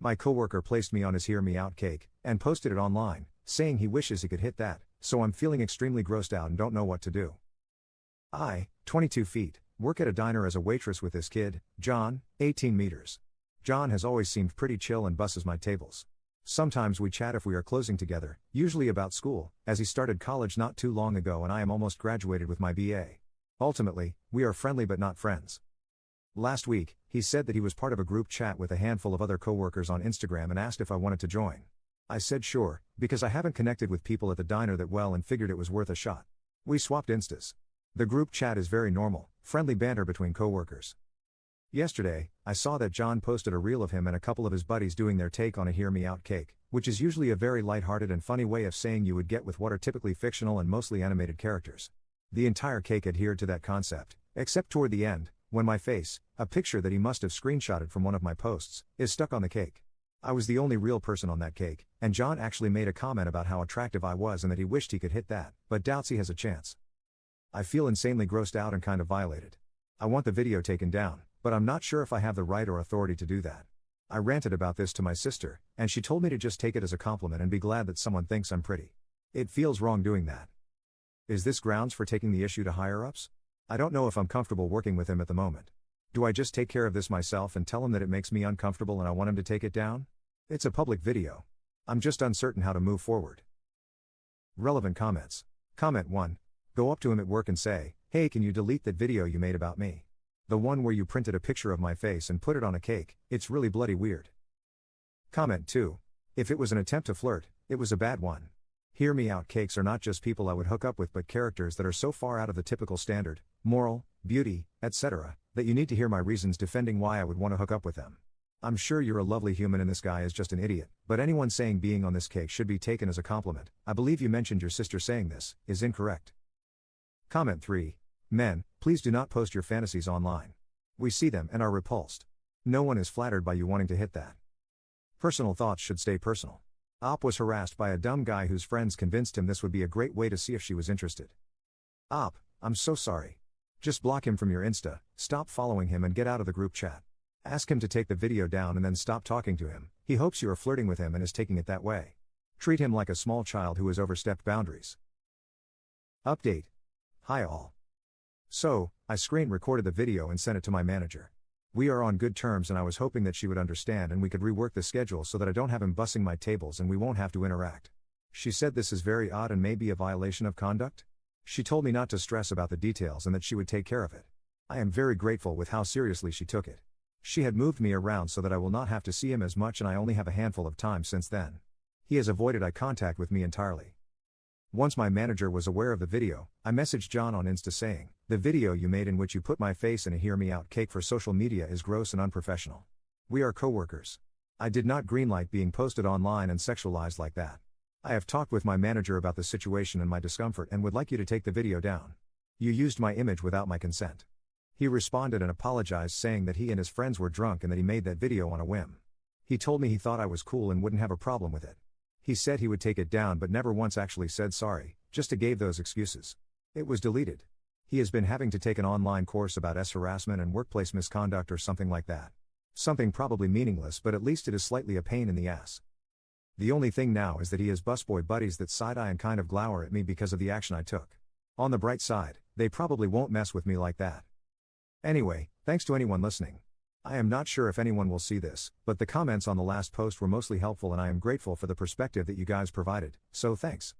My coworker placed me on his Hear Me Out cake, and posted it online, saying he wishes he could hit that, so I'm feeling extremely grossed out and don't know what to do. I, 22 feet, work at a diner as a waitress with this kid, John, 18 meters. John has always seemed pretty chill and busses my tables. Sometimes we chat if we are closing together, usually about school, as he started college not too long ago and I am almost graduated with my BA. Ultimately, we are friendly but not friends. Last week, he said that he was part of a group chat with a handful of other coworkers on Instagram and asked if I wanted to join. I said sure, because I haven't connected with people at the diner that well and figured it was worth a shot. We swapped instas. The group chat is very normal, friendly banter between coworkers. Yesterday, I saw that John posted a reel of him and a couple of his buddies doing their take on a Hear Me Out cake, which is usually a very lighthearted and funny way of saying you would get with what are typically fictional and mostly animated characters. The entire cake adhered to that concept, except toward the end, when my face, a picture that he must have screenshotted from one of my posts, is stuck on the cake. I was the only real person on that cake, and John actually made a comment about how attractive I was and that he wished he could hit that, but doubts he has a chance. I feel insanely grossed out and kind of violated. I want the video taken down, but I'm not sure if I have the right or authority to do that. I ranted about this to my sister, and she told me to just take it as a compliment and be glad that someone thinks I'm pretty. It feels wrong doing that. Is this grounds for taking the issue to higher-ups? I don't know if I'm comfortable working with him at the moment. Do I just take care of this myself and tell him that it makes me uncomfortable and I want him to take it down? It's a public video. I'm just uncertain how to move forward. Relevant comments. Comment 1. Go up to him at work and say, "Hey, can you delete that video you made about me? The one where you printed a picture of my face and put it on a cake, it's really bloody weird." Comment 2. If it was an attempt to flirt, it was a bad one. Hear Me Out cakes are not just people I would hook up with but characters that are so far out of the typical standard, moral, beauty, etc., that you need to hear my reasons defending why I would want to hook up with them. I'm sure you're a lovely human and this guy is just an idiot, but anyone saying being on this cake should be taken as a compliment, I believe you mentioned your sister saying this, is incorrect. Comment 3. Men, please do not post your fantasies online. We see them and are repulsed. No one is flattered by you wanting to hit that. Personal thoughts should stay personal. Op was harassed by a dumb guy whose friends convinced him this would be a great way to see if she was interested. Op, I'm so sorry. Just block him from your Insta, stop following him and get out of the group chat. Ask him to take the video down and then stop talking to him. He hopes you are flirting with him and is taking it that way. Treat him like a small child who has overstepped boundaries. Update. Hi all. So, I screen recorded the video and sent it to my manager. We are on good terms and I was hoping that she would understand and we could rework the schedule so that I don't have him bussing my tables and we won't have to interact. She said this is very odd and may be a violation of conduct. She told me not to stress about the details and that she would take care of it. I am very grateful with how seriously she took it. She had moved me around so that I will not have to see him as much and I only have a handful of time since then. He has avoided eye contact with me entirely. Once my manager was aware of the video, I messaged John on Insta saying, "The video you made in which you put my face in a Hear Me Out cake for social media is gross and unprofessional. We are coworkers. I did not greenlight being posted online and sexualized like that. I have talked with my manager about the situation and my discomfort and would like you to take the video down. You used my image without my consent." He responded and apologized saying that he and his friends were drunk and that he made that video on a whim. He told me he thought I was cool and wouldn't have a problem with it. He said he would take it down but never once actually said sorry, just gave those excuses. It was deleted. He has been having to take an online course about harassment and workplace misconduct or something like that. Something probably meaningless but at least it is slightly a pain in the ass. The only thing now is that he has busboy buddies that side-eye and kind of glower at me because of the action I took. On the bright side, they probably won't mess with me like that. Anyway, thanks to anyone listening. I am not sure if anyone will see this, but the comments on the last post were mostly helpful and I am grateful for the perspective that you guys provided, so thanks.